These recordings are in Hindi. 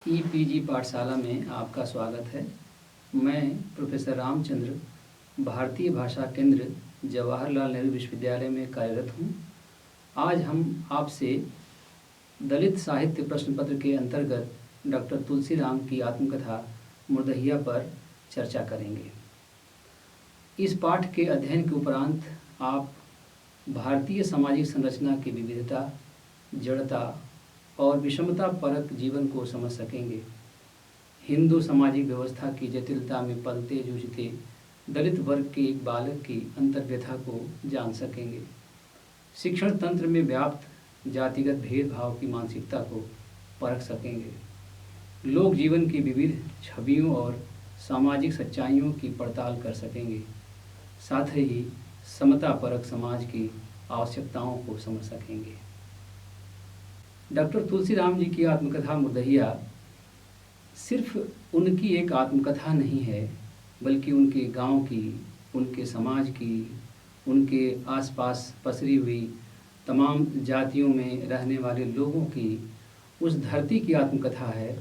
ईपीजी पाठशाला में आपका स्वागत है। मैं प्रोफेसर रामचंद्र भारतीय भाषा केंद्र जवाहरलाल नेहरू विश्वविद्यालय में कार्यरत हूँ। आज हम आपसे दलित साहित्य प्रश्न पत्र के अंतर्गत डॉक्टर तुलसीराम की आत्मकथा मुर्दहिया पर चर्चा करेंगे। इस पाठ के अध्ययन के उपरांत आप भारतीय सामाजिक संरचना की विविधता, जड़ता और विषमता परक जीवन को समझ सकेंगे। हिंदू सामाजिक व्यवस्था की जटिलता में पलते जूझते दलित वर्ग के एक बालक की अंतर्व्यथा को जान सकेंगे। शिक्षण तंत्र में व्याप्त जातिगत भेदभाव की मानसिकता को परख सकेंगे। लोक जीवन की विविध छवियों और सामाजिक सच्चाइयों की पड़ताल कर सकेंगे। साथ ही समता परक समाज की आवश्यकताओं को समझ सकेंगे। डॉक्टर तुलसीराम जी की आत्मकथा मुर्दहिया सिर्फ उनकी एक आत्मकथा नहीं है, बल्कि उनके गांव की, उनके समाज की, उनके आसपास पसरी हुई तमाम जातियों में रहने वाले लोगों की उस धरती की आत्मकथा है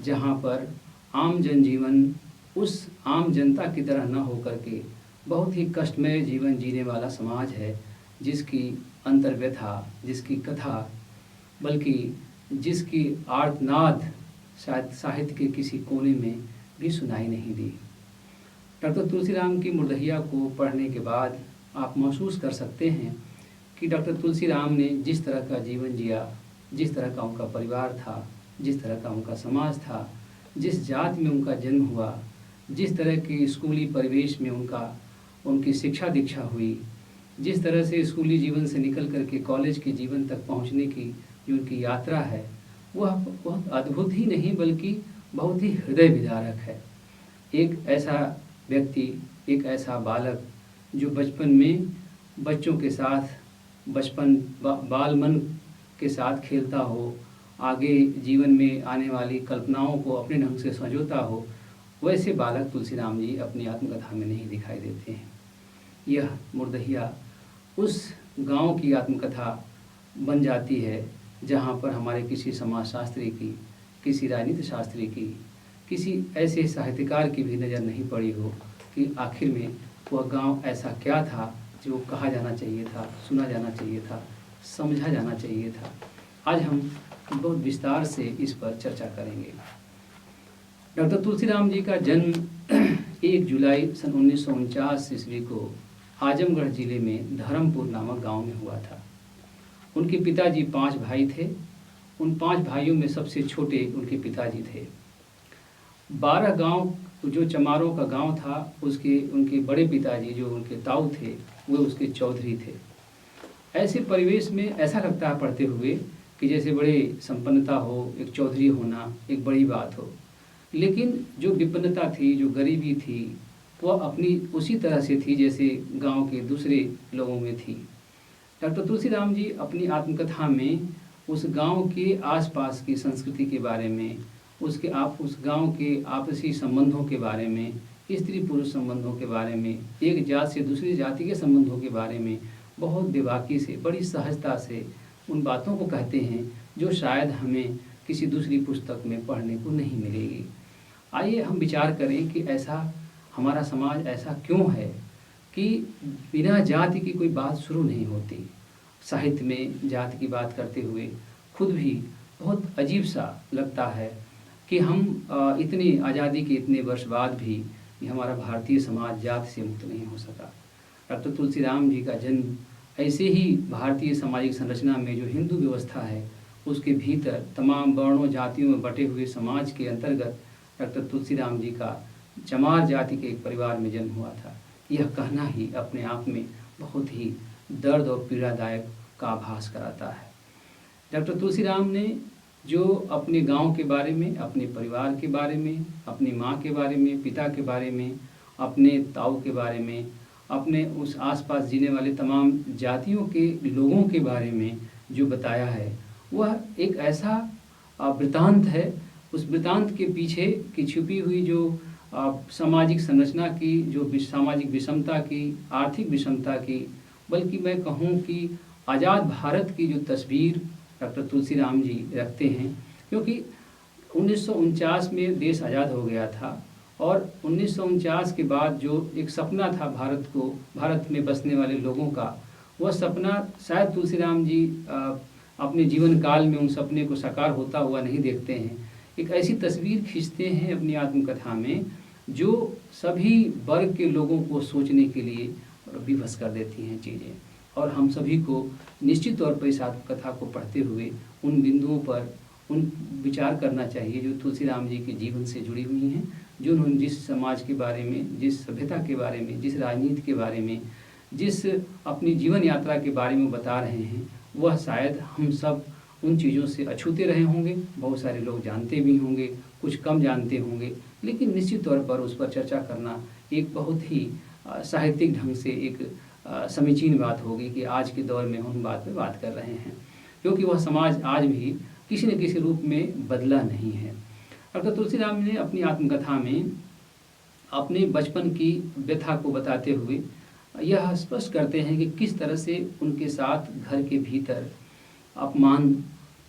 जहां पर आम जनजीवन उस आम जनता की तरह न होकर के बहुत ही कष्टमय जीवन जीने वाला समाज है, जिसकी अंतर्व्यथा, जिसकी कथा, बल्कि जिसकी आर्तनाद शायद साहित्य के किसी कोने में भी सुनाई नहीं दी। डॉक्टर तुलसीराम की मुर्दहिया को पढ़ने के बाद आप महसूस कर सकते हैं कि डॉक्टर तुलसीराम ने जिस तरह का जीवन जिया, जिस तरह का उनका परिवार था, जिस तरह का उनका समाज था, जिस जात में उनका जन्म हुआ, जिस तरह के स्कूली परिवेश में उनकी शिक्षा दीक्षा हुई, जिस तरह से स्कूली जीवन से निकल करके कॉलेज के जीवन तक पहुंचने की जो उनकी यात्रा है, वह बहुत अद्भुत ही नहीं बल्कि बहुत ही हृदय विदारक है। एक ऐसा व्यक्ति, एक ऐसा बालक जो बचपन में बच्चों के साथ बाल मन के साथ खेलता हो, आगे जीवन में आने वाली कल्पनाओं को अपने ढंग से संजोता हो, वैसे बालक तुलसीराम जी अपनी आत्मकथा में नहीं दिखाई देते हैं। यह मुर्दहिया उस गांव की आत्मकथा बन जाती है जहाँ पर हमारे किसी समाजशास्त्री की, किसी राजनीति शास्त्री की, किसी ऐसे साहित्यकार की भी नज़र नहीं पड़ी हो कि आखिर में वह गांव ऐसा क्या था जो कहा जाना चाहिए था, सुना जाना चाहिए था, समझा जाना चाहिए था। आज हम बहुत विस्तार से इस पर चर्चा करेंगे। डॉक्टर तुलसीराम जी का जन्म 1 जुलाई सन 1949 ईस्वी को आजमगढ़ जिले में धर्मपुर नामक गांव में हुआ था। उनके पिताजी 5 भाई थे। उन 5 भाइयों में सबसे छोटे उनके पिताजी थे। 12 गांव जो चमारों का गांव था, उनके बड़े पिताजी जो उनके ताऊ थे, वो उसके चौधरी थे। ऐसे परिवेश में ऐसा लगता है पढ़ते हुए कि जैसे बड़े संपन्नता हो, एक चौधरी होना एक बड़ी बात हो, लेकिन जो विपन्नता थी, जो गरीबी थी, वह अपनी उसी तरह से थी जैसे गांव के दूसरे लोगों में थी। डॉक्टर तुलसीराम जी अपनी आत्मकथा में उस गांव के आसपास की संस्कृति के बारे में, उस गांव के आपसी संबंधों के बारे में, स्त्री पुरुष संबंधों के बारे में, एक जात से दूसरी जाति के संबंधों के बारे में बहुत बेबाकी से, बड़ी सहजता से उन बातों को कहते हैं जो शायद हमें किसी दूसरी पुस्तक में पढ़ने को नहीं मिलेगी। आइए हम विचार करें कि ऐसा हमारा समाज ऐसा क्यों है कि बिना जाति की कोई बात शुरू नहीं होती। साहित्य में जाति की बात करते हुए खुद भी बहुत अजीब सा लगता है कि हम इतनी आज़ादी के इतने वर्ष बाद भी हमारा भारतीय समाज जाति से मुक्त नहीं हो सका। डॉक्टर तुलसीराम जी का जन्म ऐसे ही भारतीय सामाजिक संरचना में जो हिंदू व्यवस्था है उसके भीतर तमाम वर्णों जातियों में बटे हुए समाज के अंतर्गत डॉक्टर तुलसीराम जी का चमार जाति के एक परिवार में जन्म हुआ था। यह कहना ही अपने आप में बहुत ही दर्द और पीड़ादायक का आभास कराता है। डॉक्टर तुलसीराम ने जो अपने गांव के बारे में, अपने परिवार के बारे में, अपनी माँ के बारे में, पिता के बारे में, अपने ताऊ के बारे में, अपने उस आसपास जीने वाले तमाम जातियों के लोगों के बारे में जो बताया है, वह एक ऐसा वृतांत है। उस वृतांत के पीछे की छुपी हुई जो सामाजिक संरचना की, जो सामाजिक विषमता की, आर्थिक विषमता की, बल्कि मैं कहूँ कि आज़ाद भारत की जो तस्वीर डॉक्टर तुलसीराम जी रखते हैं, क्योंकि 1949 में देश आज़ाद हो गया था और 1949 के बाद जो एक सपना था भारत में बसने वाले लोगों का, वह सपना शायद तुलसीराम जी अपने जीवन काल में उन सपने को साकार होता हुआ नहीं देखते हैं। एक ऐसी तस्वीर खींचते हैं अपनी आत्मकथा में जो सभी वर्ग के लोगों को सोचने के लिए विवश कर देती हैं चीज़ें, और हम सभी को निश्चित तौर पर इस आत्मकथा को पढ़ते हुए उन बिंदुओं पर उन विचार करना चाहिए जो तुलसीराम जी के जीवन से जुड़ी हुई हैं, जो उन्होंने जिस समाज के बारे में, जिस सभ्यता के बारे में, जिस राजनीति के बारे में, जिस अपनी जीवन यात्रा के बारे में बता रहे हैं, वह शायद हम सब उन चीज़ों से अछूते रहे होंगे। बहुत सारे लोग जानते भी होंगे, कुछ कम जानते होंगे, लेकिन निश्चित तौर पर उस पर चर्चा करना एक बहुत ही साहित्यिक ढंग से एक समीचीन बात होगी कि आज के दौर में हम बात पे बात कर रहे हैं, क्योंकि वह समाज आज भी किसी न किसी रूप में बदला नहीं है। डॉक्टर तुलसीराम ने अपनी आत्मकथा में अपने बचपन की व्यथा को बताते हुए यह स्पष्ट करते हैं कि किस तरह से उनके साथ घर के भीतर अपमान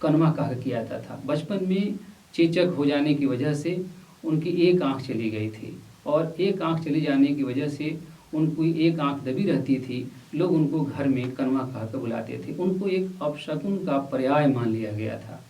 कनवा कहा किया जाता था। बचपन में चेचक हो जाने की वजह से उनकी एक आंख चली गई थी, और एक आंख चले जाने की वजह से उनकी एक आंख दबी रहती थी। लोग उनको घर में कनवा कहकर बुलाते थे। उनको एक अपशकुन का पर्याय मान लिया गया था।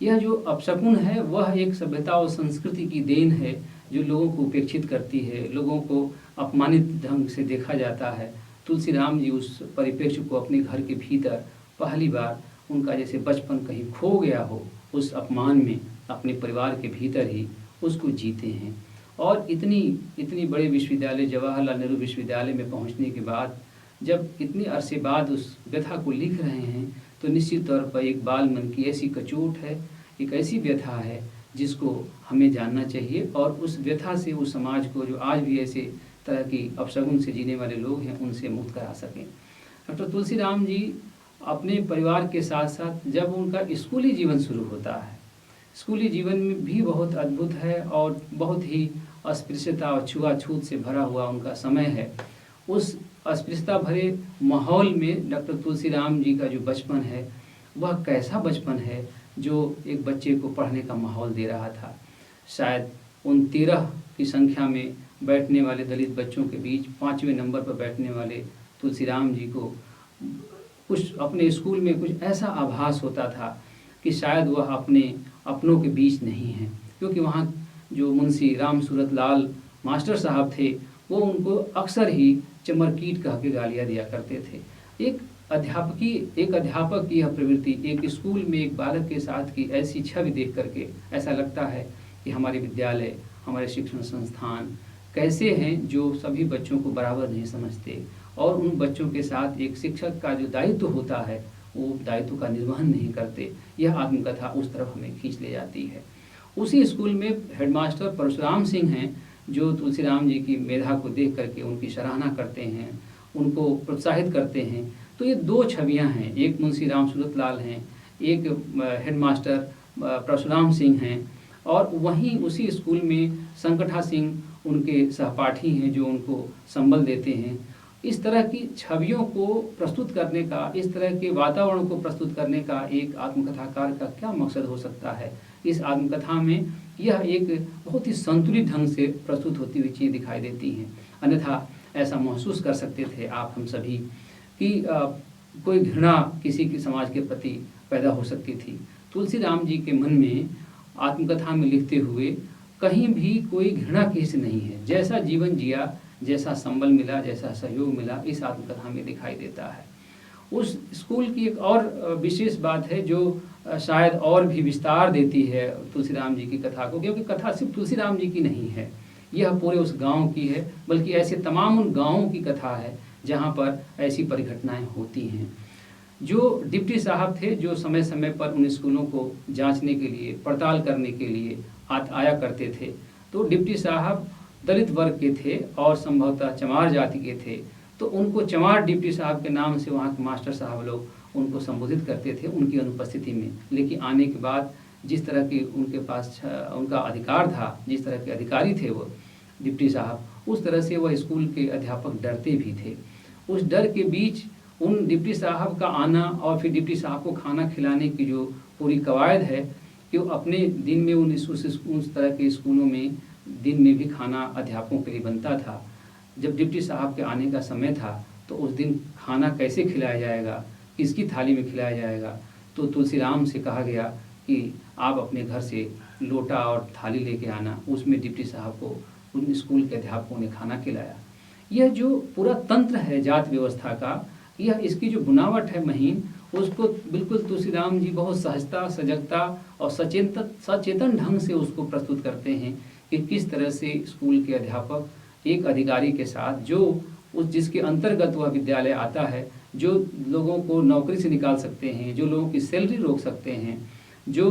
यह जो अपशकुन है वह एक सभ्यता और संस्कृति की देन है जो लोगों को उपेक्षित करती है, लोगों को अपमानित ढंग से देखा जाता है। तुलसीराम जी उस परिप्रेक्ष्य को अपने घर के भीतर पहली बार, उनका जैसे बचपन कहीं खो गया हो, उस अपमान में अपने परिवार के भीतर ही उसको जीते हैं। और इतनी बड़े विश्वविद्यालय, जवाहरलाल नेहरू विश्वविद्यालय में पहुंचने के बाद जब इतने अरसे बाद उस व्यथा को लिख रहे हैं, तो निश्चित तौर पर एक बाल मन की ऐसी कचोट है, एक ऐसी व्यथा है जिसको हमें जानना चाहिए, और उस व्यथा से उस समाज को जो आज भी ऐसे तरह की अपशगुन से जीने वाले लोग हैं उनसे मुक्त करा सकें। डॉक्टर तुलसीराम जी अपने परिवार के साथ साथ जब उनका स्कूली जीवन शुरू होता है, स्कूली जीवन में भी बहुत अद्भुत है और बहुत ही अस्पृश्यता और छुआछूत से भरा हुआ उनका समय है। उस अस्पृश्यता भरे माहौल में डॉक्टर तुलसीराम जी का जो बचपन है वह कैसा बचपन है जो एक बच्चे को पढ़ने का माहौल दे रहा था। शायद उन 13 की संख्या में बैठने वाले दलित बच्चों के बीच 5वें नंबर पर बैठने वाले तुलसीराम जी को कुछ अपने स्कूल में कुछ ऐसा आभास होता था कि शायद वह अपनों के बीच नहीं हैं, क्योंकि वहाँ जो मुंशी राम सूरत लाल मास्टर साहब थे वो उनको अक्सर ही चमरकीट कह के गालियाँ दिया करते थे। एक अध्यापक की यह प्रवृत्ति एक स्कूल में एक बालक के साथ की ऐसी छवि देख करके ऐसा लगता है कि हमारे विद्यालय, हमारे शिक्षण संस्थान कैसे हैं जो सभी बच्चों को बराबर नहीं समझते, और उन बच्चों के साथ एक शिक्षक का जो दायित्व होता है वो दायित्व का निर्वहन नहीं करते। यह आत्मकथा उस तरफ हमें खींच ले जाती है। उसी स्कूल में हेडमास्टर परशुराम सिंह हैं जो तुलसीराम जी की मेधा को देख करके उनकी सराहना करते हैं, उनको प्रोत्साहित करते हैं। तो ये 2 छवियां हैं, एक मुंशी राम सूरत लाल हैं, एक हेडमास्टर परशुराम सिंह हैं, और वहीं उसी स्कूल में संकठा सिंह उनके सहपाठी हैं जो उनको संबल देते हैं। इस तरह की छवियों को प्रस्तुत करने का, इस तरह के वातावरण को प्रस्तुत करने का एक आत्मकथाकार का क्या मकसद हो सकता है। इस आत्मकथा में यह एक बहुत ही संतुलित ढंग से प्रस्तुत होती हुई चीज़ दिखाई देती हैं। अन्यथा ऐसा महसूस कर सकते थे आप हम सभी कि कोई घृणा किसी के समाज के प्रति पैदा हो सकती थी। तुलसीराम जी के मन में आत्मकथा में लिखते हुए कहीं भी कोई घृणा किसी नहीं है। जैसा जीवन जिया, जैसा संबल मिला, जैसा सहयोग मिला, इस आत्मकथा में दिखाई देता है। उस स्कूल की एक और विशेष बात है जो शायद और भी विस्तार देती है तुलसीराम जी की कथा को, क्योंकि कथा सिर्फ तुलसीराम जी की नहीं है, यह पूरे उस गांव की है, बल्कि ऐसे तमाम उन गांवों की कथा है जहां पर ऐसी परिघटनाएं होती हैं। जो डिप्टी साहब थे जो समय समय पर उन स्कूलों को जांचने के लिए, पड़ताल करने के लिए आया करते थे, तो डिप्टी साहब दलित वर्ग के थे और संभवतः चमार जाति के थे, तो उनको चमार डिप्टी साहब के नाम से वहाँ के मास्टर साहब लोग उनको संबोधित करते थे उनकी अनुपस्थिति में। लेकिन आने के बाद जिस तरह की उनके पास उनका अधिकार था, जिस तरह के अधिकारी थे वो डिप्टी साहब, उस तरह से वह स्कूल के अध्यापक डरते भी थे। उस डर के बीच उन डिप्टी साहब का आना और फिर डिप्टी साहब को खाना खिलाने की जो पूरी कवायद है, कि वो अपने दिन में उस तरह के स्कूलों में दिन में भी खाना अध्यापकों के लिए बनता था। जब डिप्टी साहब के आने का समय था तो उस दिन खाना कैसे खिलाया जाएगा, किसकी थाली में खिलाया जाएगा, तो तुलसीराम से कहा गया कि आप अपने घर से लोटा और थाली लेके आना। उसमें डिप्टी साहब को उन स्कूल के अध्यापकों ने खाना खिलाया। यह जो पूरा तंत्र है जात व्यवस्था का, यह इसकी जो बुनावट है महीन, उसको बिल्कुल तुलसीराम जी बहुत सहजता, सजगता और सचेतन ढंग से उसको प्रस्तुत करते हैं कि किस तरह से स्कूल के अध्यापक एक अधिकारी के साथ जिसके अंतर्गत वह विद्यालय आता है, जो लोगों को नौकरी से निकाल सकते हैं, जो लोगों की सैलरी रोक सकते हैं, जो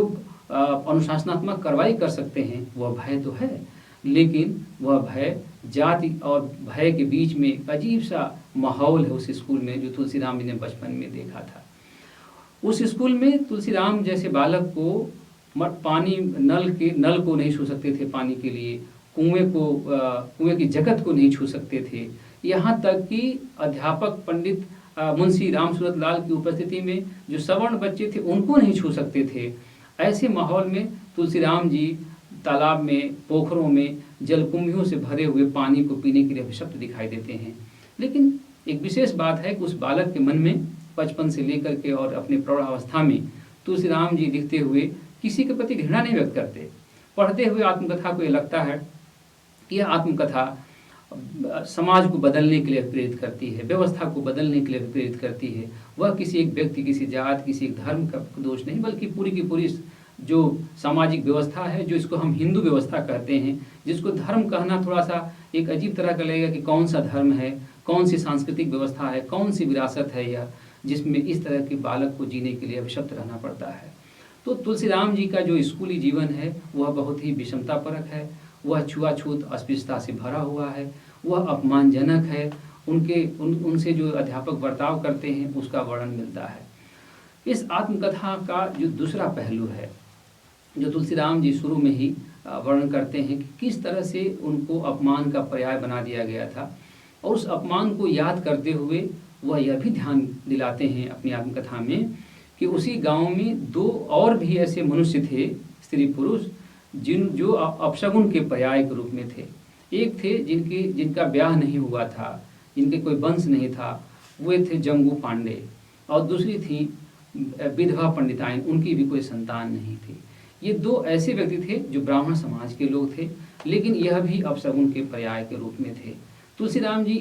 अनुशासनात्मक कार्रवाई कर सकते हैं, वह भय तो है, लेकिन वह भय जाति और भय के बीच में एक अजीब सा माहौल है उस स्कूल में, जो तुलसीराम जी ने बचपन में देखा था। उस स्कूल में तुलसीराम जैसे बालक को पानी नल को नहीं छू सकते थे पानी के लिए, कुएं की जगत को नहीं छू सकते थे, यहाँ तक कि अध्यापक पंडित मुंशी रामसूरत लाल की उपस्थिति में जो सवर्ण बच्चे थे उनको नहीं छू सकते थे। ऐसे माहौल में तुलसीराम जी तालाब में, पोखरों में जलकुंभियों से भरे हुए पानी को पीने के लिए अभिशप्त दिखाई देते हैं। लेकिन एक विशेष बात है कि उस बालक के मन में बचपन से लेकर के और अपने प्रौढ़ावस्था में तुलसीराम जी लिखते हुए किसी के प्रति घृणा नहीं व्यक्त करते। पढ़ते हुए आत्मकथा को ये लगता है कि यह आत्मकथा समाज को बदलने के लिए प्रेरित करती है, व्यवस्था को बदलने के लिए प्रेरित करती है। वह किसी एक व्यक्ति, किसी जात, किसी एक धर्म का दोष नहीं, बल्कि पूरी की पूरी जो सामाजिक व्यवस्था है, जो इसको हम हिंदू व्यवस्था कहते हैं, जिसको धर्म कहना थोड़ा सा एक अजीब तरह का लगेगा कि कौन सा धर्म है, कौन सी सांस्कृतिक व्यवस्था है, कौन सी विरासत है यह, जिसमें इस तरह के बालक को जीने के लिए अभिशप्त रहना पड़ता है। तो तुलसीराम जी का जो स्कूली जीवन है वह बहुत ही विषमतापरक है, वह छुआछूत अस्पृश्यता से भरा हुआ है, वह अपमानजनक है। उनसे जो अध्यापक बर्ताव करते हैं उसका वर्णन मिलता है। इस आत्मकथा का जो दूसरा पहलू है, जो तुलसीराम जी शुरू में ही वर्णन करते हैं कि किस तरह से उनको अपमान का पर्याय बना दिया गया था, और उस अपमान को याद करते हुए वह यह भी ध्यान दिलाते हैं अपनी आत्मकथा में कि उसी गांव में दो और भी ऐसे मनुष्य थे, स्त्री पुरुष, जो अपशगुन के पर्याय के रूप में थे। एक थे जिनका ब्याह नहीं हुआ था, जिनके कोई वंश नहीं था, वे थे जंगू पांडे, और दूसरी थी विधवा पंडिताइन, उनकी भी कोई संतान नहीं थी। ये दो ऐसे व्यक्ति थे जो ब्राह्मण समाज के लोग थे, लेकिन यह भी अपशगुन के पर्याय के रूप में थे। तुलसीराम जी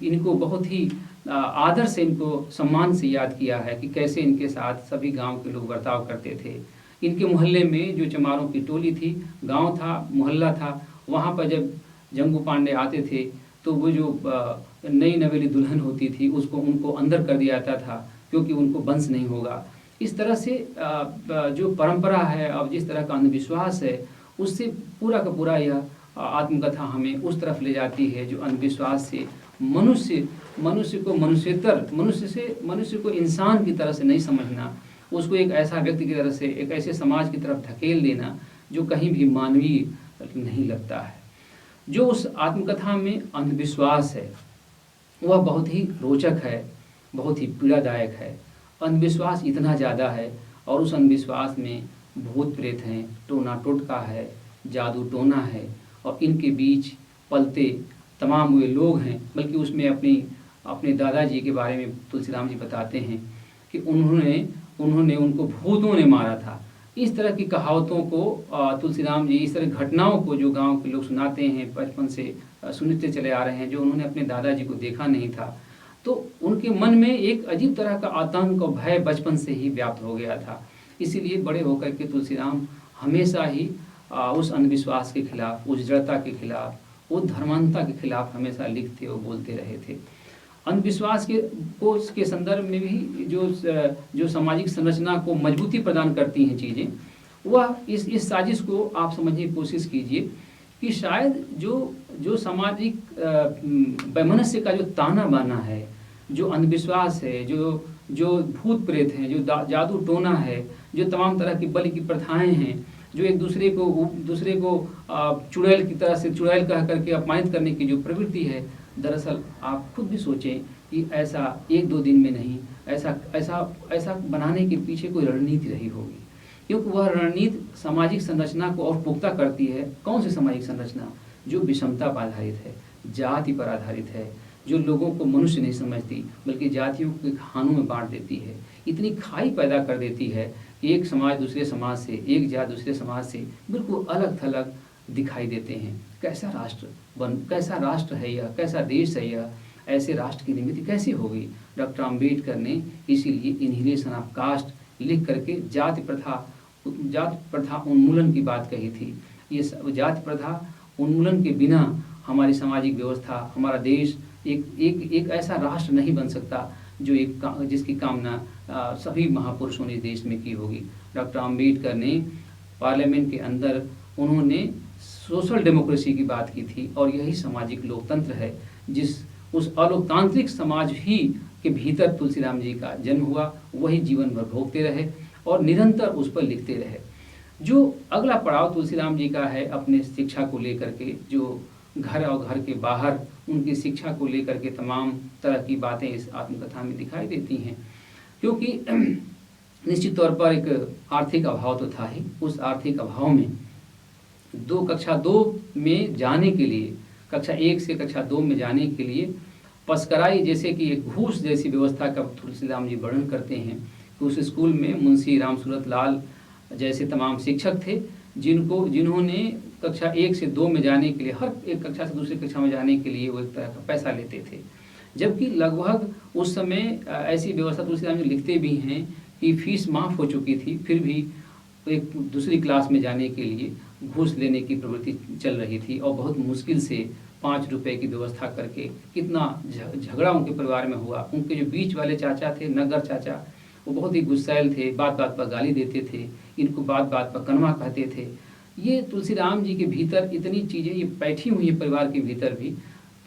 इनको बहुत ही आदर से, इनको सम्मान से याद किया है कि कैसे इनके साथ सभी गांव के लोग बर्ताव करते थे। इनके मोहल्ले में जो चमारों की टोली थी, गांव था, मोहल्ला था, वहाँ पर जब जंगू पांडे आते थे तो वो जो नई नवेली दुल्हन होती थी उसको उनको अंदर कर दिया जाता था, क्योंकि उनको वंश नहीं होगा। इस तरह से जो परंपरा है और जिस तरह का अंधविश्वास है, उससे पूरा का पूरा यह आत्मकथा हमें उस तरफ ले जाती है जो अंधविश्वास से मनुष्य को मनुष्यतर, मनुष्य को इंसान की तरह से नहीं समझना, उसको एक ऐसा व्यक्ति की तरह से, एक ऐसे समाज की तरफ धकेल देना जो कहीं भी मानवीय नहीं लगता है। जो उस आत्मकथा में अंधविश्वास है वह बहुत ही रोचक है, बहुत ही पीड़ादायक है। अंधविश्वास इतना ज़्यादा है, और उस अंधविश्वास में भूत प्रेत हैं, टोना टोटका है, जादू टोना है, और इनके बीच पलते तमाम वे लोग हैं। बल्कि उसमें अपने दादाजी के बारे में तुलसीराम जी बताते हैं कि उन्होंने उनको भूतों ने मारा था। इस तरह की कहावतों को तुलसीराम जी, इस तरह घटनाओं को जो गांव के लोग सुनाते हैं, बचपन से सुनते चले आ रहे हैं, जो उन्होंने अपने दादाजी को देखा नहीं था, तो उनके मन में एक अजीब तरह का आतंक और भय बचपन से ही व्याप्त हो गया था। इसीलिए बड़े होकर के तुलसीराम हमेशा ही उस अंधविश्वास के खिलाफ, उस जड़ता के खिलाफ, उस धर्मांधता के खिलाफ हमेशा लिखते और बोलते रहे थे। अंधविश्वास के संदर्भ में भी जो सामाजिक संरचना को मजबूती प्रदान करती हैं चीज़ें, वह इस साजिश को आप समझने की कोशिश कीजिए कि शायद जो सामाजिक वैमनस्य का जो ताना बाना है, जो अंधविश्वास है, जो भूत प्रेत हैं, जो जादू टोना है, जो तमाम तरह की बलि की प्रथाएं हैं, जो एक दूसरे को चुड़ैल की तरह से चुड़ैल कह करके अपमानित करने की जो प्रवृत्ति है, दरअसल आप खुद भी सोचें कि ऐसा एक दो दिन में नहीं, ऐसा बनाने के पीछे कोई रणनीति रही होगी। क्योंकि वह रणनीति सामाजिक संरचना को और पुख्ता करती है। कौन सी सामाजिक संरचना? जो विषमता पर आधारित है, जाति पर आधारित है, जो लोगों को मनुष्य नहीं समझती बल्कि जातियों के खानों में बांट देती है, इतनी खाई पैदा कर देती है कि एक समाज दूसरे समाज से, एक जात दूसरे समाज से बिल्कुल अलग थलग दिखाई देते हैं। कैसा राष्ट्र है यह, कैसा देश है यह, ऐसे राष्ट्र की निर्मिति कैसे होगी? डॉक्टर अम्बेडकर ने इसीलिए इन्हिलेशन ऑफ कास्ट लिख करके जाति प्रथा उन्मूलन की बात कही थी। ये जाति प्रथा उन्मूलन के बिना हमारी सामाजिक व्यवस्था, हमारा देश एक ऐसा राष्ट्र नहीं बन सकता जो जिसकी कामना सभी महापुरुषों ने देश में की होगी। डॉक्टर अम्बेडकर ने पार्लियामेंट के अंदर उन्होंने सोशल डेमोक्रेसी की बात की थी और यही सामाजिक लोकतंत्र है, उस अलोकतांत्रिक समाज ही के भीतर तुलसीराम जी का जन्म हुआ। वही जीवन भर भोगते रहे और निरंतर उस पर लिखते रहे। जो अगला पड़ाव तुलसीराम जी का है अपने शिक्षा को लेकर के, जो घर और घर के बाहर उनकी शिक्षा को लेकर के तमाम तरह की बातें इस आत्मकथा में दिखाई देती हैं। क्योंकि निश्चित तौर पर एक आर्थिक अभाव तो था ही। उस आर्थिक अभाव में कक्षा 2 में जाने के लिए, कक्षा 1 से कक्षा 2 में जाने के लिए पस्कराई जैसे कि एक घूस जैसी व्यवस्था का तुलसीराम जी वर्णन करते हैं कि उस स्कूल में मुंशी रामसूरत लाल जैसे तमाम शिक्षक थे जिन्होंने कक्षा 1 से 2 में जाने के लिए, हर एक कक्षा से दूसरी कक्षा में जाने के लिए वो एक तरह का पैसा लेते थे। जबकि लगभग उस समय ऐसी व्यवस्था तुलसीराम जी लिखते भी हैं कि फीस माफ़ हो चुकी थी, फिर भी एक दूसरी क्लास में जाने के लिए घूस लेने की प्रवृत्ति चल रही थी और बहुत मुश्किल से 5 रुपए की व्यवस्था करके कितना झगड़ा उनके परिवार में हुआ। उनके जो बीच वाले चाचा थे, नगर चाचा, वो बहुत ही गुस्सैल थे, बात बात पर गाली देते थे, इनको बात बात पर कनवा कहते थे। ये तुलसीराम जी के भीतर इतनी चीज़ें ये बैठी हुई हैं परिवार के भीतर भी।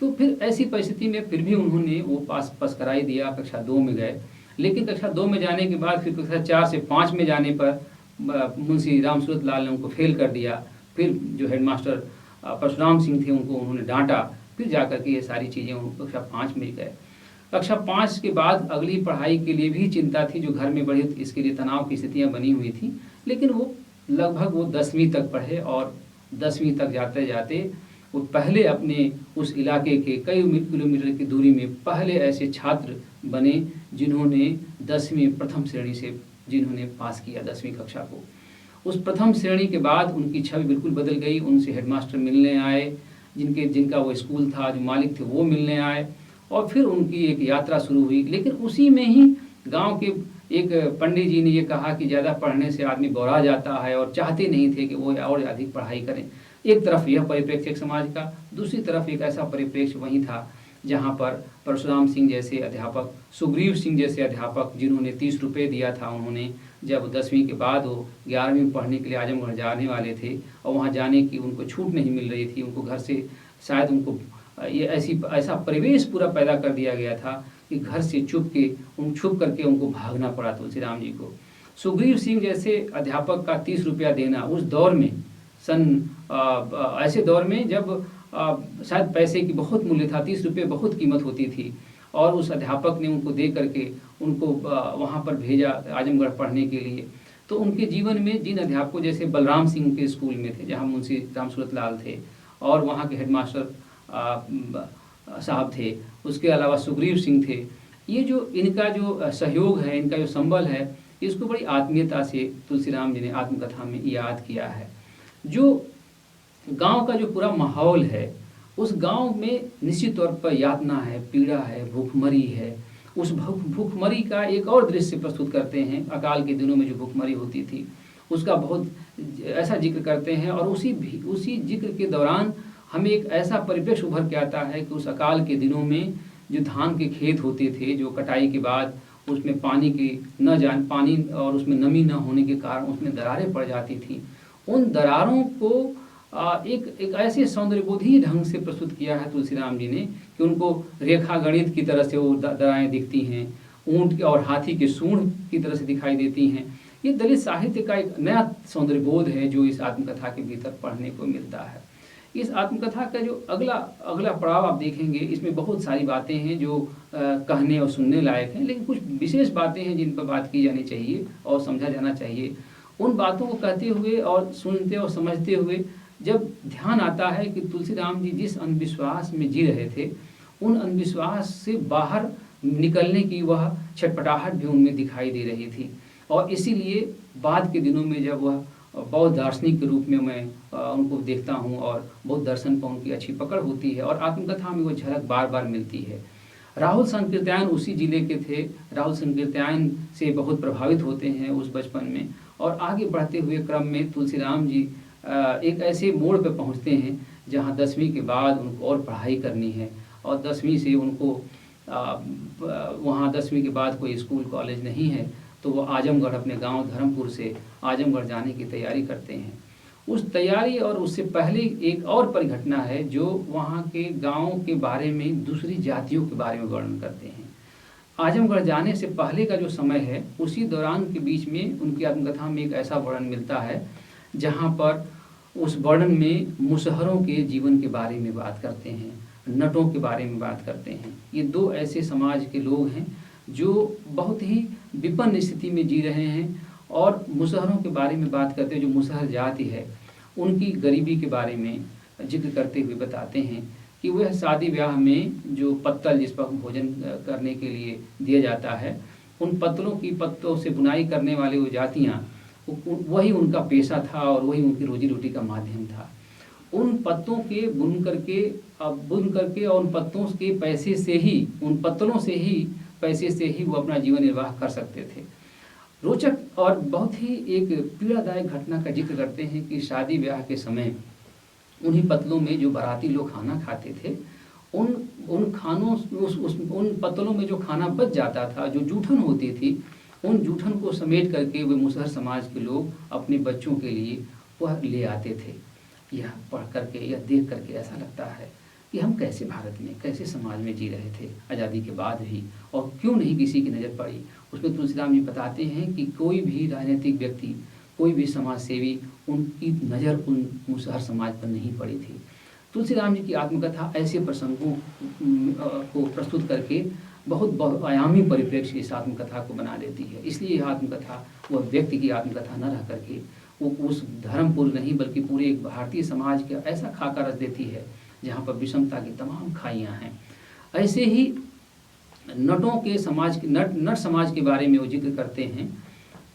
तो फिर ऐसी परिस्थिति में फिर भी उन्होंने वो पास कराई दिया, कक्षा 2 में गए। लेकिन कक्षा 2 में जाने के बाद फिर कक्षा 4 से 5 में जाने पर मुंशी रामसूरत लाल ने उनको फेल कर दिया। फिर जो हेडमास्टर परशुराम सिंह थे उन्होंने डांटा, फिर जाकर के ये सारी चीज़ें कक्षा 5 में गए। कक्षा 5 के बाद अगली पढ़ाई के लिए भी चिंता थी जो घर में बड़ी, इसके लिए तनाव की स्थितियाँ बनी हुई थी। लेकिन वो लगभग 10वीं तक पढ़े और 10वीं तक जाते जाते वो पहले अपने उस इलाके के कई किलोमीटर की दूरी में पहले ऐसे छात्र बने जिन्होंने 10वीं प्रथम श्रेणी से जिन्होंने पास किया 10वीं कक्षा को। उस प्रथम श्रेणी के बाद उनकी छवि बिल्कुल बदल गई। उनसे हेडमास्टर मिलने आए, जिनका वो स्कूल था, जो मालिक थे वो मिलने आए और फिर उनकी एक यात्रा शुरू हुई। लेकिन उसी में ही गांव के एक पंडित जी ने ये कहा कि ज़्यादा पढ़ने से आदमी बौरा जाता है और चाहते नहीं थे कि वो और अधिक पढ़ाई करें। एक तरफ यह परिप्रेक्ष्य समाज का, दूसरी तरफ एक ऐसा परिप्रेक्ष्य वहीं था जहाँ पर परशुराम सिंह जैसे अध्यापक, सुग्रीव सिंह जैसे अध्यापक जिन्होंने 30 रुपये दिया था, उन्होंने जब 10वीं के बाद वो 11वीं में पढ़ने के लिए आजमगढ़ जाने वाले थे और वहाँ जाने की उनको छूट नहीं मिल रही थी। उनको घर से शायद उनको ये ऐसा परिवेश पूरा पैदा कर दिया गया था कि घर से छुप करके उनको भागना पड़ा तुलसीराम जी को। सुग्रीव सिंह जैसे अध्यापक का 30 रुपया देना उस दौर में ऐसे दौर में जब शायद पैसे की बहुत मूल्य था, 30 रुपये बहुत कीमत होती थी और उस अध्यापक ने उनको दे करके उनको वहाँ पर भेजा आजमगढ़ पढ़ने के लिए। तो उनके जीवन में जिन अध्यापकों जैसे बलराम सिंह के स्कूल में थे जहाँ मुंशी रामसूरत लाल थे और वहाँ के हेडमास्टर साहब थे, उसके अलावा सुग्रीव सिंह थे, ये जो इनका जो सहयोग है, इनका जो संबल है, इसको बड़ी आत्मीयता से तुलसीराम जी ने आत्मकथा में याद किया है। जो गांव का जो पूरा माहौल है, उस गांव में निश्चित तौर पर यातना है, पीड़ा है, भूखमरी है। उस भूखमरी का एक और दृश्य प्रस्तुत करते हैं। अकाल के दिनों में जो भूखमरी होती थी उसका बहुत ऐसा जिक्र करते हैं और उसी जिक्र के दौरान हमें एक ऐसा परिप्रेक्ष्य उभर के आता है कि उस अकाल के दिनों में जो धान के खेत होते थे, जो कटाई के बाद उसमें पानी और उसमें नमी न होने के कारण उसमें दरारें पड़ जाती थी। उन दरारों को एक ऐसे सौंदर्यबोधी ढंग से प्रस्तुत किया है तुलसीराम जी ने कि उनको रेखा गणित की तरह से वो दरारें दिखती हैं, ऊंट और हाथी के सूंड की तरह से दिखाई देती हैं। ये दलित साहित्य का एक नया सौंदर्यबोध है जो इस आत्मकथा के भीतर पढ़ने को मिलता है। इस आत्मकथा का जो अगला पड़ाव आप देखेंगे, इसमें बहुत सारी बातें हैं जो कहने और सुनने लायक हैं, लेकिन कुछ विशेष बातें हैं जिन पर बात की जानी चाहिए और समझा जाना चाहिए। उन बातों को कहते हुए और सुनते और समझते हुए जब ध्यान आता है कि तुलसीराम जी जिस अंधविश्वास में जी रहे थे, उन अंधविश्वास से बाहर निकलने की वह छटपटाहट भी उनमें दिखाई दे रही थी। और इसीलिए बाद के दिनों में जब वह बौद्ध दार्शनिक के रूप में मैं उनको देखता हूँ और बौद्ध दर्शन पर उनकी अच्छी पकड़ होती है और आत्मकथा में वो झलक बार बार मिलती है। राहुल संकीर्त्यायन उसी जिले के थे। राहुल संकीर्त्यायन से बहुत प्रभावित होते हैं उस बचपन में, और आगे बढ़ते हुए क्रम में तुलसीराम जी एक ऐसे मोड़ पर पहुंचते हैं जहां 10वीं के बाद उनको और पढ़ाई करनी है, और 10वीं से उनको वहाँ 10वीं के बाद कोई स्कूल कॉलेज नहीं है, तो वो आजमगढ़ अपने गांव धर्मपुर से आजमगढ़ जाने की तैयारी करते हैं। उस तैयारी और उससे पहले एक और परिघटना है जो वहाँ के गाँव के बारे में, दूसरी जातियों के बारे में वर्णन करते हैं। आजमगढ़ जाने से पहले का जो समय है, उसी दौरान के बीच में उनकी आत्मकथा में एक ऐसा वर्णन मिलता है जहाँ पर उस वर्णन में मुसहरों के जीवन के बारे में बात करते हैं, नटों के बारे में बात करते हैं। ये दो ऐसे समाज के लोग हैं जो बहुत ही विपन्न स्थिति में जी रहे हैं, और मुसहरों के बारे में बात करते हैं। जो मुसहर जाति है उनकी गरीबी के बारे में जिक्र करते हुए बताते हैं कि वह शादी ब्याह में जो पत्तल जिस पर भोजन करने के लिए दिया जाता है, उन पत्तों से बुनाई करने वाले वो जातियाँ, वही उनका पेशा था और वही उनकी रोजी रोटी का माध्यम था। उन पत्तों के बुन करके और उन पत्तों के पैसे से ही, उन पत्तलों से ही पैसे से ही वो अपना जीवन निर्वाह कर सकते थे। रोचक और बहुत ही एक पीड़ादायक घटना का जिक्र करते हैं कि शादी ब्याह के समय उन्हीं पत्तलों में जो बाराती लोग खाना खाते थे, उन खानों उन पत्तलों में जो खाना बच जाता था, जो जूठन होती थी, उन जूठन को समेट करके वे मुसहर समाज के लोग अपने बच्चों के लिए वह ले आते थे। यह पढ़ करके, यह देख करके ऐसा लगता है कि हम कैसे भारत में, कैसे समाज में जी रहे थे आज़ादी के बाद भी, और क्यों नहीं किसी की नज़र पड़ी। उसमें तुलसीराम जी बताते हैं कि कोई भी राजनीतिक व्यक्ति, कोई भी समाज सेवी, उनकी नज़र उन मुसहर समाज पर नहीं पड़ी थी। तुलसीराम जी की आत्मकथा ऐसे प्रसंगों को प्रस्तुत करके बहुत बहुआयामी परिप्रेक्ष्य इस आत्मकथा को बना देती है। इसलिए यह आत्मकथा वह व्यक्ति की आत्मकथा न रह करके वो उस धर्मपुर नहीं बल्कि पूरे एक भारतीय समाज का ऐसा खाका रच देती है जहाँ पर विषमता की तमाम खाइयाँ हैं। ऐसे ही नटों के समाज, नट समाज के बारे में वो जिक्र करते हैं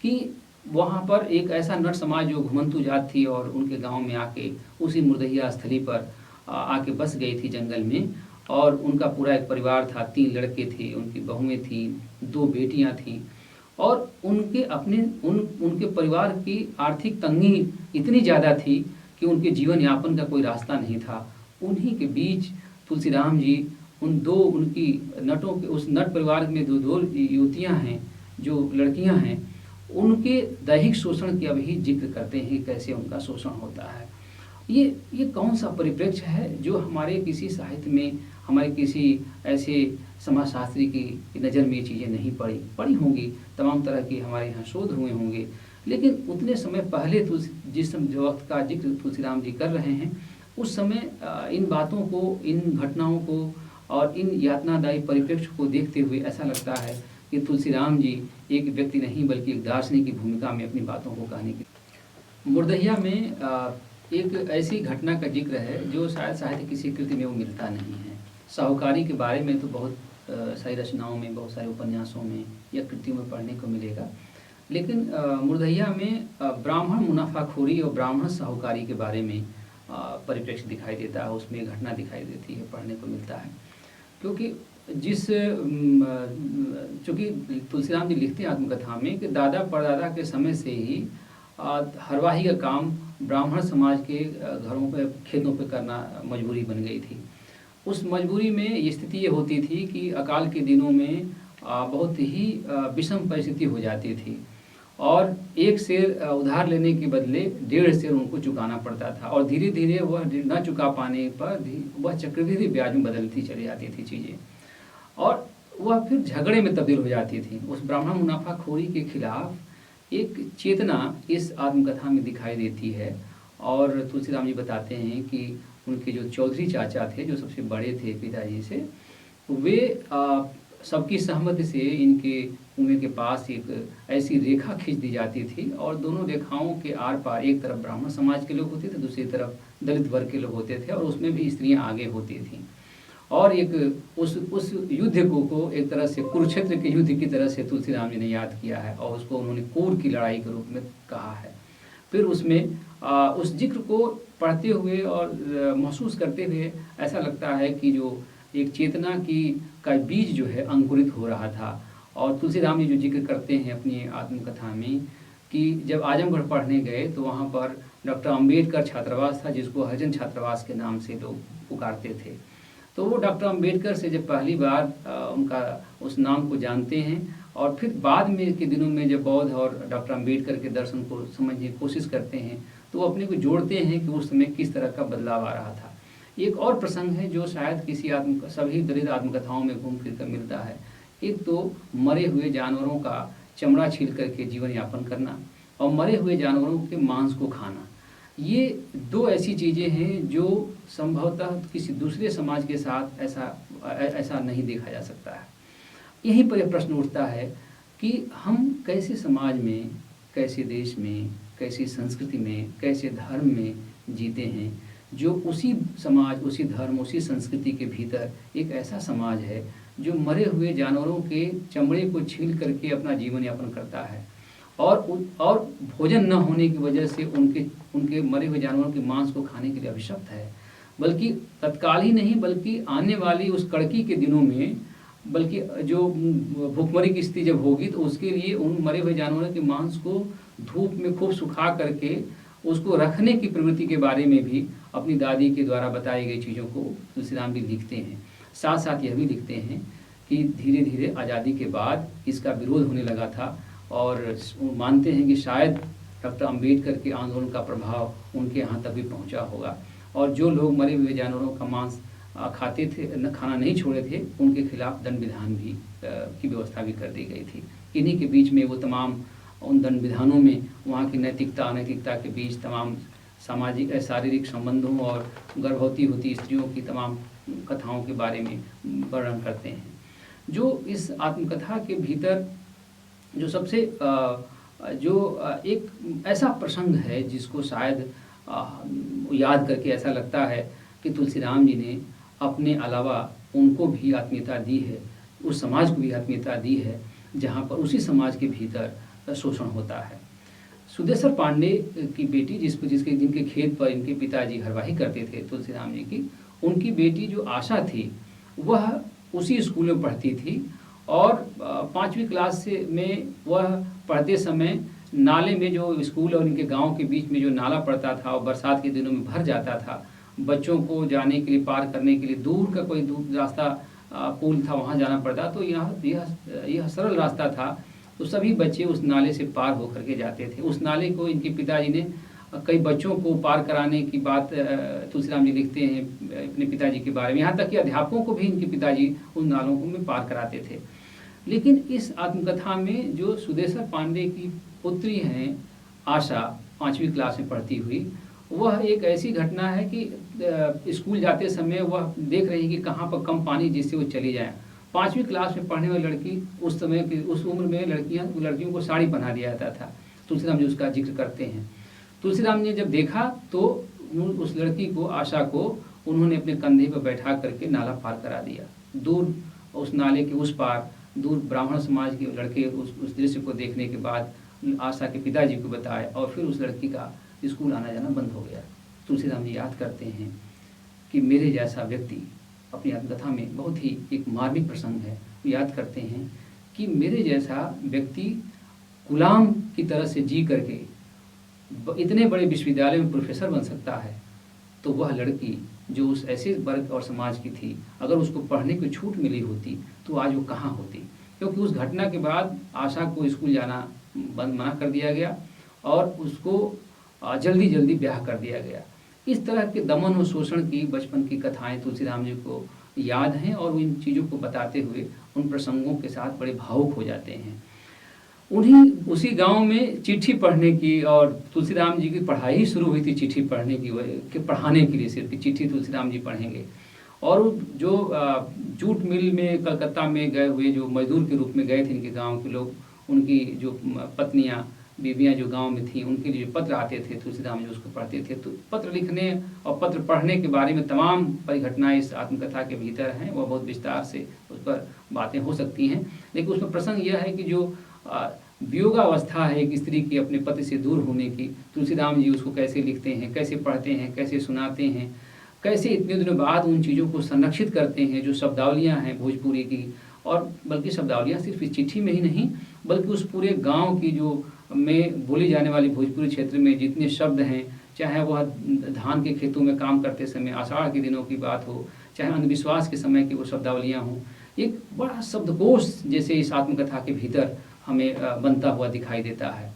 कि वहाँ पर एक ऐसा नट समाज जो घुमंतु जात थी और उनके गांव में आके उसी मुर्दहिया स्थली पर आके बस गई थी जंगल में, और उनका पूरा एक परिवार था। 3 लड़के थे, उनकी बहुएं थीं, 2 बेटियां थीं, और उनके परिवार की आर्थिक तंगी इतनी ज़्यादा थी कि उनके जीवन यापन का कोई रास्ता नहीं था। उन्हीं के बीच तुलसीराम जी उनकी नटों के उस नट परिवार में दो युवतियाँ हैं, जो लड़कियाँ हैं, उनके दैहिक शोषण की अभी जिक्र करते हैं कि कैसे उनका शोषण होता है। ये कौन सा परिप्रेक्ष्य है जो हमारे किसी साहित्य में, हमारे किसी ऐसे समाजशास्त्री की नज़र में ये चीज़ें नहीं पड़ी होंगी। तमाम तरह की हमारे यहाँ शोध हुए होंगे, लेकिन उतने समय पहले जिस वक्त का जिक्र तुलसीराम जी कर रहे हैं, उस समय इन बातों को, इन घटनाओं को और इन यातनादायी परिप्रेक्ष्य को देखते हुए ऐसा लगता है कि तुलसीराम जी एक व्यक्ति नहीं बल्कि एक दार्शनिक की भूमिका में अपनी बातों को कहने की। मुर्दहिया में एक ऐसी घटना का जिक्र है जो शायद साहित्य किसी कृति में वो मिलता नहीं है। साहूकारी के बारे में तो बहुत सारी रचनाओं में, बहुत सारे उपन्यासों में या कृतियों में पढ़ने को मिलेगा, लेकिन मुर्दहिया में ब्राह्मण मुनाफाखोरी और ब्राह्मण साहूकारी के बारे में परिप्रेक्ष्य दिखाई देता है। उसमें एक घटना दिखाई देती है, पढ़ने को मिलता है। क्योंकि चूँकि तुलसीराम जी लिखते हैं आत्मकथा में कि दादा परदादा के समय से ही हरवाही का काम ब्राह्मण समाज के घरों पे, खेतों पे करना मजबूरी बन गई थी। उस मजबूरी में स्थिति ये होती थी कि अकाल के दिनों में बहुत ही विषम परिस्थिति हो जाती थी, और 1 शेर उधार लेने के बदले 1.5 शेर उनको चुकाना पड़ता था, और धीरे धीरे वह न चुका पाने पर वह चक्रवृद्धि ब्याज में बदलती चली जाती थी चीज़ें, और वह फिर झगड़े में तब्दील हो जाती थी। उस ब्राह्मण मुनाफाखोरी के खिलाफ एक चेतना इस आत्मकथा में दिखाई देती है। और तुलसीराम जी बताते हैं कि उनके जो चौधरी चाचा थे, जो सबसे बड़े थे पिताजी से, वे सबकी सहमति से इनके कुएं के पास एक ऐसी रेखा खींच दी जाती थी और दोनों रेखाओं के आर पार एक तरफ ब्राह्मण समाज के लोग होते थे, दूसरी तरफ दलित वर्ग के लोग होते थे और उसमें भी स्त्रियां आगे होती थीं। और एक उस युद्ध को एक तरह से कुरुक्षेत्र के युद्ध की तरह से तुलसीराम जी ने याद किया है और उसको उन्होंने कूर की लड़ाई के रूप में कहा है। फिर उसमें उस जिक्र को पढ़ते हुए और महसूस करते हुए ऐसा लगता है कि जो एक चेतना की का बीज जो है अंकुरित हो रहा था। और तुलसीराम जी जो जिक्र करते हैं अपनी आत्मकथा में कि जब आजमगढ़ पढ़ने गए तो वहाँ पर डॉक्टर अंबेडकर छात्रावास था, जिसको हरिजन छात्रावास के नाम से लोग पुकारते थे। तो वो डॉक्टर अंबेडकर से जब पहली बार उनका उस नाम को जानते हैं और फिर बाद में के दिनों में जब बौद्ध और डॉक्टर अंबेडकर के दर्शन को समझने की कोशिश करते हैं तो वो अपने को जोड़ते हैं कि उस समय किस तरह का बदलाव आ रहा था। एक और प्रसंग है जो शायद किसी सभी दलित आत्मकथाओं में घूम फिर कर मिलता है। एक तो मरे हुए जानवरों का चमड़ा छील करके जीवन यापन करना और मरे हुए जानवरों के मांस को खाना। ये दो ऐसी चीज़ें हैं जो संभवतः किसी दूसरे समाज के साथ ऐसा नहीं देखा जा सकता है। यहीं पर यह प्रश्न उठता है कि हम कैसे समाज में, कैसे देश में, कैसी संस्कृति में, कैसे धर्म में जीते हैं जो उसी समाज, उसी धर्म, उसी संस्कृति के भीतर एक ऐसा समाज है जो मरे हुए जानवरों के चमड़े को छील करके अपना जीवन यापन करता है और भोजन न होने की वजह से उनके मरे हुए जानवरों के मांस को खाने के लिए अभिशप्त है। बल्कि तत्काल ही नहीं बल्कि आने वाली उस कड़की के दिनों में, बल्कि जो भूखमरी की स्थिति जब होगी तो उसके लिए उन मरे हुए जानवरों के मांस को धूप में खूब सुखा करके उसको रखने की प्रवृत्ति के बारे में भी अपनी दादी के द्वारा बताई गई चीज़ों को तुलसीराम जी लिखते हैं। साथ साथ यह भी लिखते हैं कि धीरे धीरे आज़ादी के बाद इसका विरोध होने लगा था और मानते हैं कि शायद डॉक्टर अंबेडकर के आंदोलन का प्रभाव उनके यहाँ तक भी पहुँचा होगा और जो लोग मरे हुए जानवरों का मांस खाते थे, खाना नहीं छोड़े थे, उनके खिलाफ दंड विधान भी की व्यवस्था भी कर दी गई थी। इन्हीं के बीच में वो तमाम उन दंड विधानों में वहाँ की नैतिकता अनैतिकता के बीच तमाम सामाजिक शारीरिक संबंधों और गर्भवती होती स्त्रियों की तमाम कथाओं के बारे में वर्णन करते हैं। जो इस आत्मकथा के भीतर जो सबसे एक ऐसा प्रसंग है जिसको शायद याद करके ऐसा लगता है कि तुलसीराम जी ने अपने अलावा उनको भी आत्मीयता दी है, उस समाज को भी आत्मीयता दी है जहाँ पर उसी समाज के भीतर शोषण होता है। सुदेश्वर पांडे की बेटी जिनके खेत पर इनके पिताजी हरवाही करते थे तुलसीराम जी की, उनकी बेटी जो आशा थी वह उसी स्कूल में पढ़ती थी और 5वीं क्लास में वह पढ़ते समय नाले में, जो स्कूल और इनके गांव के बीच में जो नाला पड़ता था और बरसात के दिनों में भर जाता था, बच्चों को जाने के लिए, पार करने के लिए दूर का कोई दूर रास्ता पुल था, वहाँ जाना पड़ता। तो यह सरल रास्ता था तो सभी बच्चे उस नाले से पार होकर के जाते थे। उस नाले को इनके पिताजी ने कई बच्चों को पार कराने की बात तुलसीराम जी लिखते हैं अपने पिताजी के बारे में, यहाँ तक कि अध्यापकों को भी इनके पिताजी उन नालों को में पार कराते थे। लेकिन इस आत्मकथा में जो सुदेश्वर पांडे की पुत्री हैं आशा, 5वीं क्लास में पढ़ती हुई, वह एक ऐसी घटना है कि स्कूल जाते समय वह देख रही कि कहाँ पर कम पानी जिससे वो चली जाए। 5वीं क्लास में पढ़ने वाली लड़की, उस समय की उस उम्र में लड़कियों को साड़ी पहना दिया जाता था। तुलसीराम जी उसका जिक्र करते हैं। तुलसीराम जी ने जब देखा तो उस लड़की को, आशा को, उन्होंने अपने कंधे पर बैठा करके नाला पार करा दिया। दूर उस नाले के उस पार दूर ब्राह्मण समाज के लड़के उस दृश्य को देखने के बाद आशा के पिताजी को बताए और फिर उस लड़की का स्कूल आना जाना बंद हो गया। तुलसीराम जी याद करते हैं कि मेरे जैसा व्यक्ति, अपनी आत्मकथा में बहुत ही एक मार्मिक प्रसंग है, याद करते हैं कि मेरे जैसा व्यक्ति गुलाम की तरह से जी करके इतने बड़े विश्वविद्यालय में प्रोफेसर बन सकता है, तो वह लड़की जो उस ऐसे वर्ग और समाज की थी, अगर उसको पढ़ने की छूट मिली होती तो आज वो कहाँ होती। क्योंकि उस घटना के बाद आशा को स्कूल जाना मना कर दिया गया और उसको जल्दी जल्दी ब्याह कर दिया गया। इस तरह के दमन और शोषण की बचपन की कथाएं तुलसीराम जी को याद हैं और इन चीज़ों को बताते हुए उन प्रसंगों के साथ बड़े भावुक हो जाते हैं। उसी गांव में चिट्ठी पढ़ने की, और तुलसीराम जी की पढ़ाई शुरू हुई थी चिट्ठी पढ़ने की, पढ़ाने के लिए सिर्फ चिट्ठी तुलसीराम जी पढ़ेंगे। और जो जूट मिल में कलकत्ता में गए हुए जो मजदूर के रूप में गए थे इनके गांव के लोग, उनकी जो पत्नियां बीवियां जो गांव में थी, उनके लिए जो पत्र आते थे तुलसीराम जी उसको पढ़ते थे। तो पत्र लिखने और पत्र पढ़ने के बारे में तमाम परिघटनाएं इस आत्मकथा के भीतर हैं, वह बहुत विस्तार से उस पर बातें हो सकती हैं। लेकिन उसमें प्रसंग यह है कि जो वियोगावस्था है एक स्त्री की अपने पति से दूर होने की, तुलसीराम जी उसको कैसे लिखते हैं, कैसे पढ़ते हैं, कैसे सुनाते हैं, कैसे इतने दिनों बाद उन चीज़ों को संरक्षित करते हैं। जो शब्दावलियाँ हैं भोजपुरी की, और बल्कि शब्दावलियाँ सिर्फ इस चिट्ठी में ही नहीं बल्कि उस पूरे गांव की जो में बोली जाने वाली भोजपुरी क्षेत्र में जितने शब्द हैं, चाहे वह धान के खेतों में काम करते समय आषाढ़ के दिनों की बात हो, चाहे अंधविश्वास के समय की वो शब्दावलियाँ हों, एक बड़ा शब्दकोश जैसे इस आत्मकथा के भीतर हमें बनता हुआ दिखाई देता है।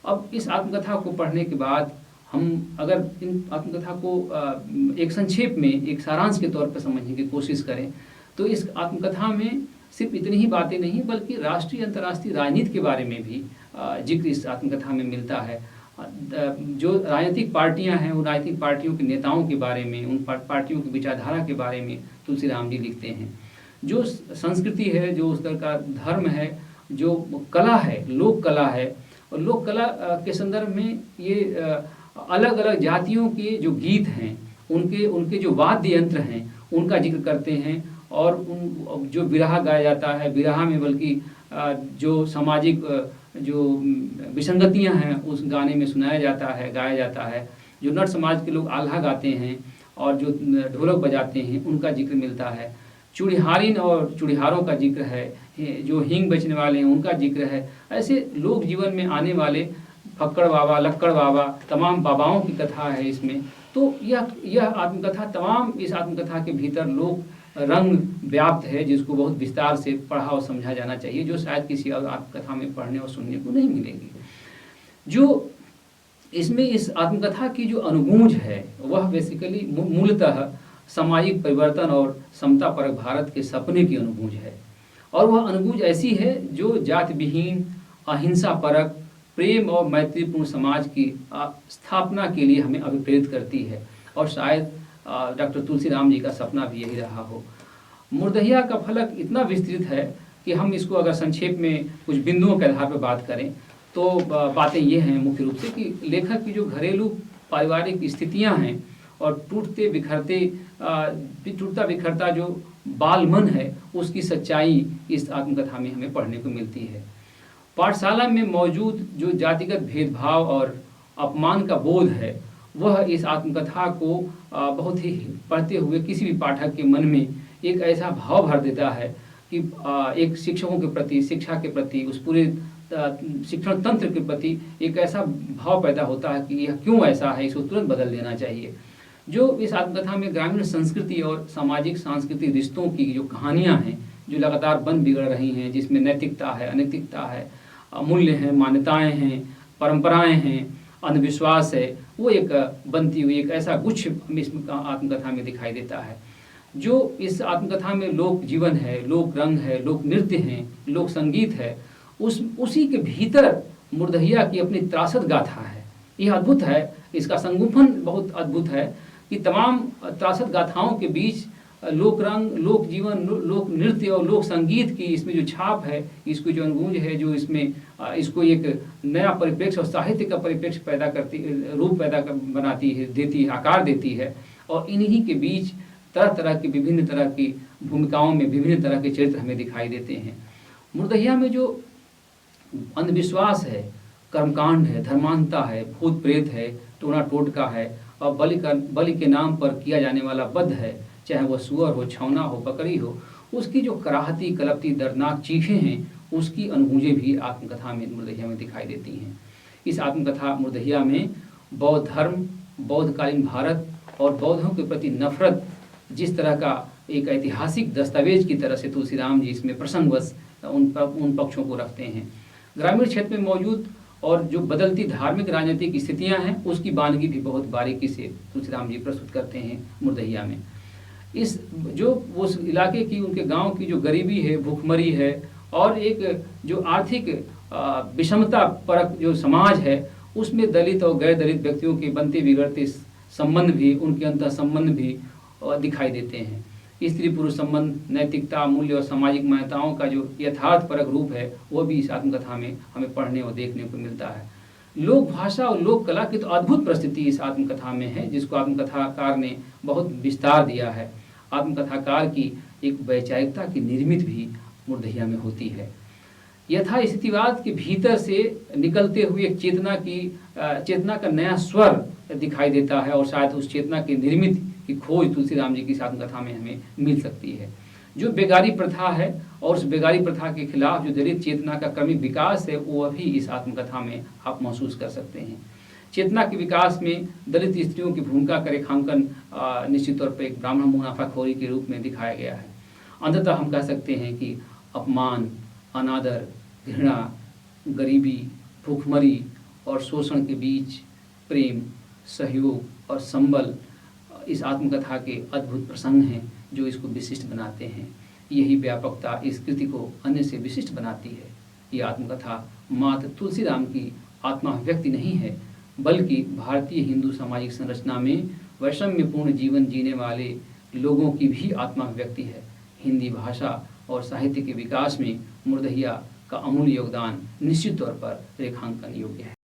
अब इस आत्मकथा को पढ़ने के बाद हम अगर इन आत्मकथा को एक संक्षेप में, एक सारांश के तौर पर समझने की कोशिश करें तो इस आत्मकथा में सिर्फ इतनी ही बातें नहीं बल्कि राष्ट्रीय अंतर्राष्ट्रीय राजनीति के बारे में भी जिक्र इस आत्मकथा में मिलता है। जो राजनीतिक पार्टियां हैं उन राजनीतिक पार्टियों के नेताओं के बारे में, उन पार्टियों की विचारधारा के बारे में तुलसीराम जी लिखते हैं। जो संस्कृति है, जो उस तरह का धर्म है, जो कला है, लोक कला है, और लोक कला के संदर्भ में ये अलग अलग जातियों के जो गीत हैं, उनके जो वाद्य यंत्र हैं उनका जिक्र करते हैं। और उन जो बिरहा गाया जाता है, बिरहा में बल्कि जो सामाजिक जो विसंगतियां हैं उस गाने में सुनाया जाता है, गाया जाता है। जो नट समाज के लोग आल्हा गाते हैं और जो ढोलक बजाते हैं उनका जिक्र मिलता है। चूड़िहारिन और चूड़िहारों का जिक्र है, जो हींग बेचने वाले हैं उनका जिक्र है। ऐसे लोक जीवन में आने वाले फक्कड़ बाबा, लक्कड़ बाबा, तमाम बाबाओं की कथा है इसमें। तो यह आत्मकथा, तमाम इस आत्मकथा के भीतर लोक रंग व्याप्त है जिसको बहुत विस्तार से पढ़ा और समझा जाना चाहिए, जो शायद किसी और आत्मकथा में पढ़ने और सुनने को नहीं मिलेगी। जो इसमें इस आत्मकथा की जो अनुगूंज है वह बेसिकली मूलतः सामाजिक परिवर्तन और समतापरक भारत के सपने की अनुगूंज है। और वह अनुगूंज ऐसी है जो जाति विहीन, अहिंसा परक, प्रेम और मैत्रीपूर्ण समाज की स्थापना के लिए हमें अभिप्रेरित करती है। और शायद डॉक्टर तुलसीराम जी का सपना भी यही रहा हो। मुर्दहिया का फलक इतना विस्तृत है कि हम इसको अगर संक्षेप में कुछ बिंदुओं के आधार पर बात करें तो बातें ये हैं मुख्य रूप से कि लेखक की जो घरेलू पारिवारिक स्थितियां हैं और टूटता बिखरता जो बाल मन है उसकी सच्चाई इस आत्मकथा में हमें पढ़ने को मिलती है। पाठशाला में मौजूद जो जातिगत भेदभाव और अपमान का बोध है वह इस आत्मकथा को बहुत ही पढ़ते हुए किसी भी पाठक के मन में एक ऐसा भाव भर देता है कि एक शिक्षकों के प्रति, शिक्षा के प्रति, उस पूरे शिक्षण तंत्र के प्रति एक ऐसा भाव पैदा होता है कि यह क्यों ऐसा है, इसको तुरंत बदल देना चाहिए। जो इस आत्मकथा में ग्रामीण संस्कृति और सामाजिक सांस्कृतिक रिश्तों की जो कहानियाँ हैं जो लगातार बन बिगड़ रही हैं, जिसमें नैतिकता है, अनैतिकता है, मूल्य हैं, मान्यताएं हैं, परंपराएं हैं, अंधविश्वास है, वो एक बनती हुई एक ऐसा गुच्छ इस आत्मकथा में दिखाई देता है। जो इस आत्मकथा में लोक जीवन है, लोक रंग है, लोक नृत्य हैं, लोक संगीत है, उसी के भीतर मुर्दहिया की अपनी त्रासद गाथा है। यह अद्भुत है, इसका संगुफन बहुत अद्भुत है कि तमाम त्रासद गाथाओं के बीच लोक रंग, लोक जीवन, लोक नृत्य और लोक संगीत की इसमें जो छाप है, इसको जो अनुगूंज है, जो इसमें इसको एक नया परिप्रेक्ष्य और साहित्य का परिप्रेक्ष्य पैदा करती, रूप बनाती है, देती है, आकार देती है। और इन्हीं के बीच तरह तरह की विभिन्न तरह की भूमिकाओं में विभिन्न तरह के चरित्र हमें दिखाई देते हैं। मुर्दहिया में जो अंधविश्वास है, कर्मकांड है, धर्मांधता है, भूत प्रेत है, टोना टोटका है और बलि के नाम पर किया जाने वाला वध है, चाहे वह सुअर हो, छौना हो, बकरी हो, उसकी जो कराहती, कलपती, दर्दनाक चीखें हैं उसकी अनुगूंजें भी आत्मकथा में मुर्दहिया में दिखाई देती हैं। इस आत्मकथा मुर्दहिया में बौद्ध धर्म, बौद्धकालीन भारत और बौद्धों के प्रति नफरत जिस तरह का एक ऐतिहासिक दस्तावेज की तरह से तुलसीराम जी इसमें प्रसंगवश उन पक्षों को रखते हैं। ग्रामीण क्षेत्र में मौजूद और जो बदलती धार्मिक राजनीतिक स्थितियां हैं उसकी बानगी भी बहुत बारीकी से तुलसीराम जी प्रस्तुत करते हैं मुर्दहिया में। इस जो उस इलाके की, उनके गांव की जो गरीबी है, भूखमरी है और एक जो आर्थिक विषमता परक जो समाज है उसमें दलित और गैर दलित व्यक्तियों के बनते बिगड़ते संबंध भी, उनके अंतर संबंध भी दिखाई देते हैं। स्त्री पुरुष संबंध, नैतिकता, मूल्य और सामाजिक मान्यताओं का जो यथार्थपरक रूप है वह भी इस आत्मकथा में हमें पढ़ने और देखने को मिलता है। लोक भाषा और लोक कला की तो अद्भुत प्रस्तुति इस आत्मकथा में है, जिसको आत्मकथाकार ने बहुत विस्तार दिया है। आत्मकथाकार की एक वैचारिकता की निर्मित भी मुर्दहिया में होती है। यथा स्थितिवाद के भीतर से निकलते हुए चेतना का नया स्वर दिखाई देता है और शायद उस चेतना के निर्मित की खोज तुलसीराम जी की इस आत्मकथा में हमें मिल सकती है। जो बेगारी प्रथा है और उस बेगारी प्रथा के खिलाफ जो दलित चेतना का क्रमिक विकास है वो भी इस आत्मकथा में आप महसूस कर सकते हैं। चेतना के विकास में दलित स्त्रियों की भूमिका का रेखांकन निश्चित तौर पर एक ब्राह्मण मुनाफाखोरी के रूप में दिखाया गया है। अंततः हम कह सकते हैं कि अपमान, अनादर, घृणा, गरीबी, भूखमरी और शोषण के बीच प्रेम, सहयोग और संबल इस आत्मकथा के अद्भुत प्रसंग हैं जो इसको विशिष्ट बनाते हैं। यही व्यापकता इस कृति को अन्य से विशिष्ट बनाती है। ये आत्मकथा मात्र तुलसीराम की आत्माभिव्यक्ति नहीं है, बल्कि भारतीय हिंदू सामाजिक संरचना में वैषम्यपूर्ण जीवन जीने वाले लोगों की भी आत्माभिव्यक्ति है। हिंदी भाषा और साहित्य के विकास में मुर्दहिया का अमूल्य योगदान निश्चित तौर पर रेखांकन योग्य है।